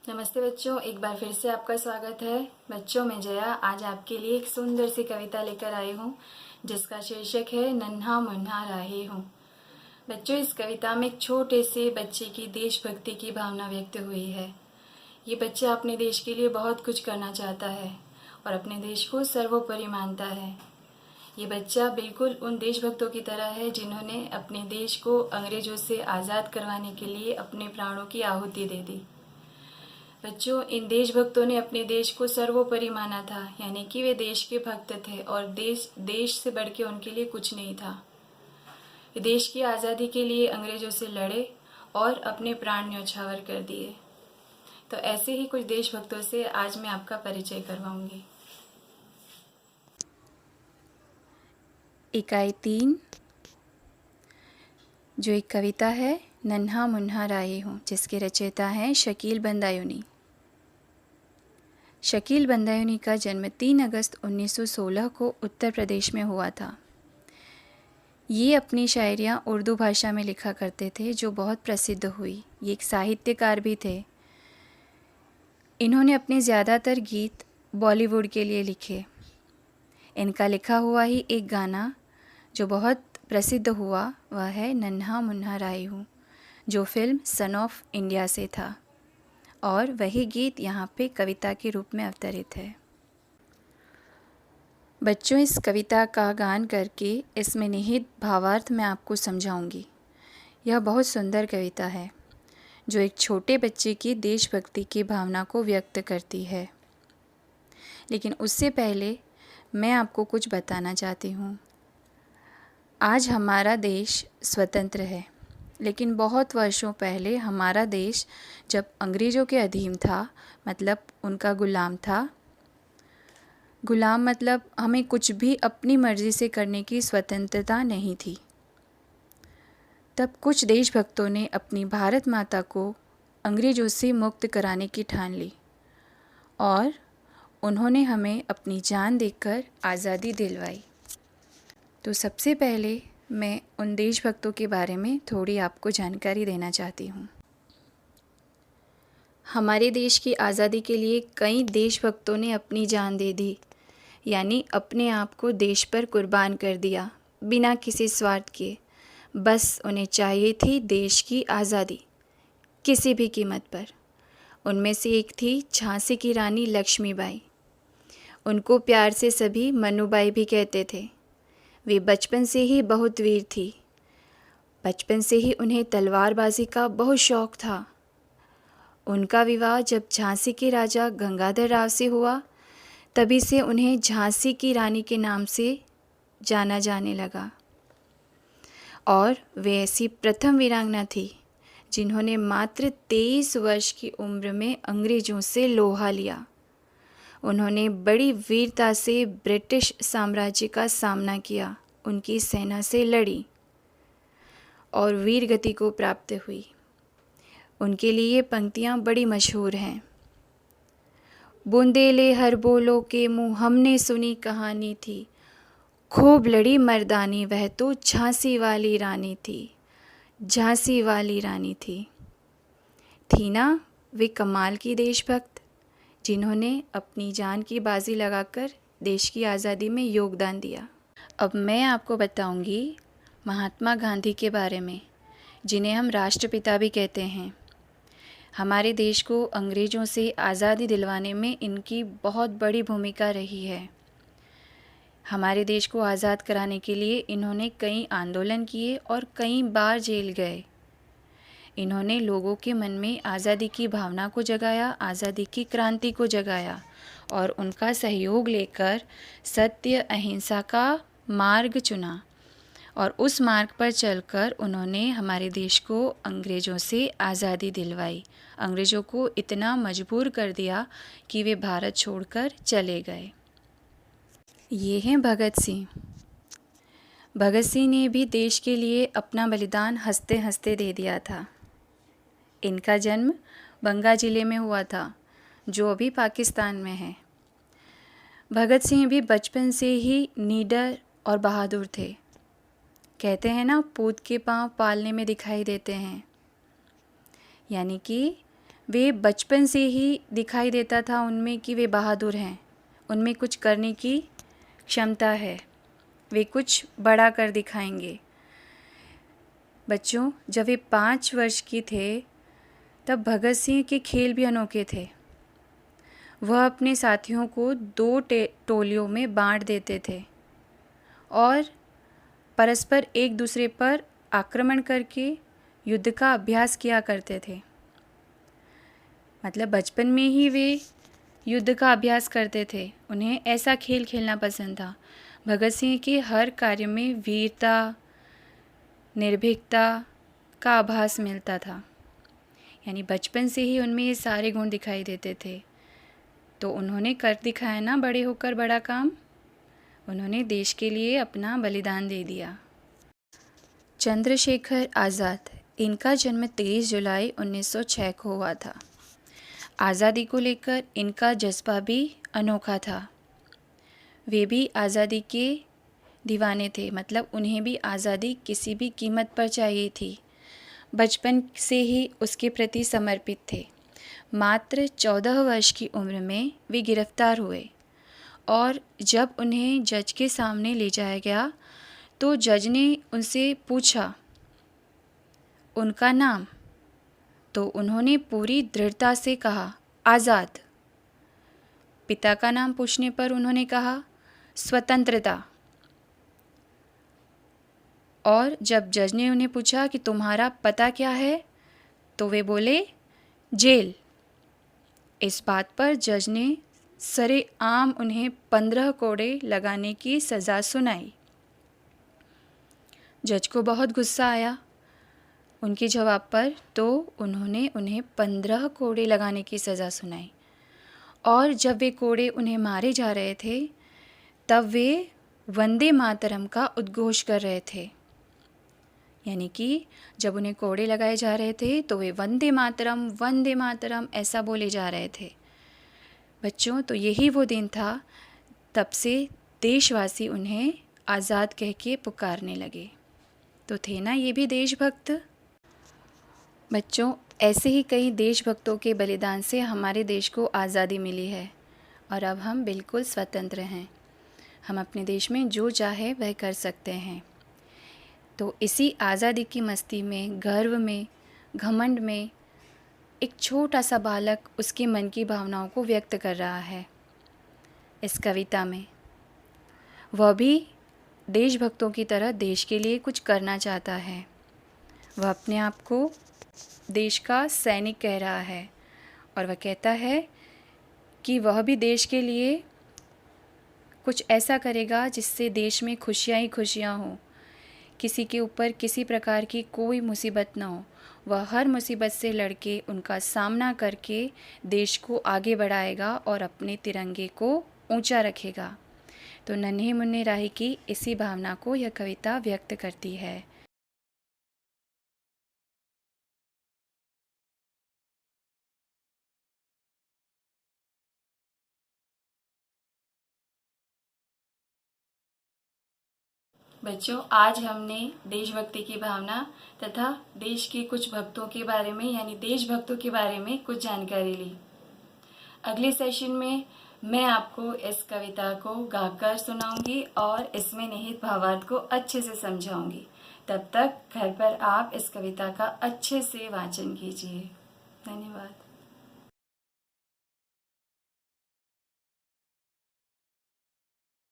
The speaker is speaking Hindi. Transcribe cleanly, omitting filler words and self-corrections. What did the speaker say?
नमस्ते बच्चों, एक बार फिर से आपका स्वागत है। बच्चों, मैं जया आज आपके लिए एक सुंदर सी कविता लेकर आई हूँ जिसका शीर्षक है नन्हा मुन्हा राहे हूँ। बच्चों, इस कविता में एक छोटे से बच्चे की देशभक्ति की भावना व्यक्त हुई है। ये बच्चा अपने देश के लिए बहुत कुछ करना चाहता है और अपने देश को सर्वोपरि मानता है। ये बच्चा बिल्कुल उन देशभक्तों की तरह है जिन्होंने अपने देश को अंग्रेजों से आज़ाद करवाने के लिए अपने प्राणों की आहुति दे दी। बच्चों, इन देशभक्तों ने अपने देश को सर्वोपरि माना था, यानी कि वे देश के भक्त थे और देश से बढ़ के उनके लिए कुछ नहीं था। वे देश की आज़ादी के लिए अंग्रेजों से लड़े और अपने प्राण न्यौछावर कर दिए। तो ऐसे ही कुछ देशभक्तों से आज मैं आपका परिचय करवाऊंगी। इकाई 3 जो एक कविता है नन्हा मुन्हा राहे हूँ, जिसके रचयिता हैं शकील बंदायूनी। शकील बंदायूनी का जन्म 3 अगस्त 1916 को उत्तर प्रदेश में हुआ था। ये अपनी शायरियाँ उर्दू भाषा में लिखा करते थे जो बहुत प्रसिद्ध हुई। ये एक साहित्यकार भी थे। इन्होंने अपने ज़्यादातर गीत बॉलीवुड के लिए लिखे। इनका लिखा हुआ ही एक गाना जो बहुत प्रसिद्ध हुआ वह है नन्हा मुन्हा राहे हूँ, जो फिल्म सन ऑफ इंडिया से था, और वही गीत यहाँ पे कविता के रूप में अवतरित है। बच्चों, इस कविता का गान करके इसमें निहित भावार्थ मैं आपको समझाऊंगी। यह बहुत सुंदर कविता है जो एक छोटे बच्चे की देशभक्ति की भावना को व्यक्त करती है। लेकिन उससे पहले मैं आपको कुछ बताना चाहती हूँ। आज हमारा देश स्वतंत्र है, लेकिन बहुत वर्षों पहले हमारा देश जब अंग्रेज़ों के अधीन था, मतलब उनका गुलाम था। गुलाम मतलब हमें कुछ भी अपनी मर्ज़ी से करने की स्वतंत्रता नहीं थी। तब कुछ देशभक्तों ने अपनी भारत माता को अंग्रेज़ों से मुक्त कराने की ठान ली और उन्होंने हमें अपनी जान देकर आज़ादी दिलवाई। तो सबसे पहले मैं उन देशभक्तों के बारे में थोड़ी आपको जानकारी देना चाहती हूँ। हमारे देश की आज़ादी के लिए कई देशभक्तों ने अपनी जान दे दी, यानी अपने आप को देश पर कुर्बान कर दिया बिना किसी स्वार्थ के। बस उन्हें चाहिए थी देश की आज़ादी, किसी भी कीमत पर। उनमें से एक थी झांसी की रानी लक्ष्मीबाई। उनको प्यार से सभी मनुबाई भी कहते थे। वे बचपन से ही बहुत वीर थी। बचपन से ही उन्हें तलवारबाजी का बहुत शौक़ था। उनका विवाह जब झांसी के राजा गंगाधर राव से हुआ, तभी से उन्हें झांसी की रानी के नाम से जाना जाने लगा। और वे ऐसी प्रथम वीरांगना थी जिन्होंने मात्र 23 वर्ष की उम्र में अंग्रेज़ों से लोहा लिया। उन्होंने बड़ी वीरता से ब्रिटिश साम्राज्य का सामना किया, उनकी सेना से लड़ी और वीर गति को प्राप्त हुई। उनके लिए ये पंक्तियाँ बड़ी मशहूर हैं। बुंदेले हर बोलो के मुँह हमने सुनी कहानी थी, खूब लड़ी मर्दानी वह तो झांसी वाली रानी थी, झांसी वाली रानी थी ना वे कमाल की देशभक्त जिन्होंने अपनी जान की बाजी लगाकर देश की आज़ादी में योगदान दिया। अब मैं आपको बताऊंगी महात्मा गांधी के बारे में, जिन्हें हम राष्ट्रपिता भी कहते हैं। हमारे देश को अंग्रेज़ों से आज़ादी दिलवाने में इनकी बहुत बड़ी भूमिका रही है। हमारे देश को आज़ाद कराने के लिए इन्होंने कई आंदोलन किए और कई बार जेल गए। इन्होंने लोगों के मन में आज़ादी की भावना को जगाया, आज़ादी की क्रांति को जगाया और उनका सहयोग लेकर सत्य अहिंसा का मार्ग चुना और उस मार्ग पर चलकर उन्होंने हमारे देश को अंग्रेज़ों से आज़ादी दिलवाई। अंग्रेज़ों को इतना मजबूर कर दिया कि वे भारत छोड़कर चले गए। ये हैं भगत सिंह। भगत सिंह ने भी देश के लिए अपना बलिदान हंसते हंसते दे दिया था। इनका जन्म बंगा ज़िले में हुआ था, जो अभी पाकिस्तान में है। भगत सिंह भी बचपन से ही निडर और बहादुर थे। कहते हैं ना, पूत के पाँव पालने में दिखाई देते हैं, यानी कि वे बचपन से ही दिखाई देता था उनमें कि वे बहादुर हैं, उनमें कुछ करने की क्षमता है, वे कुछ बड़ा कर दिखाएंगे। बच्चों, जब वे 5 वर्ष के थे तब भगत सिंह के खेल भी अनोखे थे। वह अपने साथियों को 2 टोलियों में बांट देते थे और परस्पर एक दूसरे पर आक्रमण करके युद्ध का अभ्यास किया करते थे। मतलब बचपन में ही वे युद्ध का अभ्यास करते थे, उन्हें ऐसा खेल खेलना पसंद था। भगत सिंह के हर कार्य में वीरता, निर्भीकता का आभास मिलता था, यानी बचपन से ही उनमें ये सारे गुण दिखाई देते थे। तो उन्होंने कर दिखाया ना बड़े होकर बड़ा काम, उन्होंने देश के लिए अपना बलिदान दे दिया। चंद्रशेखर आज़ाद, इनका जन्म 23 जुलाई 1906 को हुआ था। आज़ादी को लेकर इनका जज्बा भी अनोखा था। वे भी आज़ादी के दीवाने थे, मतलब उन्हें भी आज़ादी किसी भी कीमत पर चाहिए थी। बचपन से ही उसके प्रति समर्पित थे। मात्र 14 वर्ष की उम्र में वे गिरफ्तार हुए और जब उन्हें जज के सामने ले जाया गया तो जज ने उनसे पूछा उनका नाम, तो उन्होंने पूरी दृढ़ता से कहा आज़ाद। पिता का नाम पूछने पर उन्होंने कहा स्वतंत्रता। और जब जज ने उन्हें पूछा कि तुम्हारा पता क्या है, तो वे बोले जेल। इस बात पर जज ने सरेआम उन्हें 15 कोड़े लगाने की सज़ा सुनाई। जज को बहुत गुस्सा आया उनके जवाब पर, तो उन्होंने उन्हें 15 कोड़े लगाने की सज़ा सुनाई। और जब वे कोड़े उन्हें मारे जा रहे थे तब वे वंदे मातरम का उद्घोष कर रहे थे, यानी कि जब उन्हें कोड़े लगाए जा रहे थे तो वे वंदे मातरम ऐसा बोले जा रहे थे। बच्चों, तो यही वो दिन था, तब से देशवासी उन्हें आज़ाद कह के पुकारने लगे। तो थे ना ये भी देशभक्त। बच्चों, ऐसे ही कई देशभक्तों के बलिदान से हमारे देश को आज़ादी मिली है और अब हम बिल्कुल स्वतंत्र हैं। हम अपने देश में जो चाहे वह कर सकते हैं। तो इसी आज़ादी की मस्ती में, गर्व में, घमंड में एक छोटा सा बालक उसके मन की भावनाओं को व्यक्त कर रहा है इस कविता में। वह भी देशभक्तों की तरह देश के लिए कुछ करना चाहता है। वह अपने आप को देश का सैनिक कह रहा है और वह कहता है कि वह भी देश के लिए कुछ ऐसा करेगा जिससे देश में खुशियाँ ही खुशियाँ हों, किसी के ऊपर किसी प्रकार की कोई मुसीबत ना हो। वह हर मुसीबत से लड़के उनका सामना करके देश को आगे बढ़ाएगा और अपने तिरंगे को ऊंचा रखेगा। तो नन्हे मुन्ने राही की इसी भावना को यह कविता व्यक्त करती है। बच्चों, आज हमने देशभक्ति की भावना तथा देश के कुछ भक्तों के बारे में यानी देशभक्तों के बारे में कुछ जानकारी ली। अगले सेशन में मैं आपको इस कविता को गाकर सुनाऊंगी और इसमें निहित भावार्थ को अच्छे से समझाऊंगी। तब तक घर पर आप इस कविता का अच्छे से वाचन कीजिए। धन्यवाद।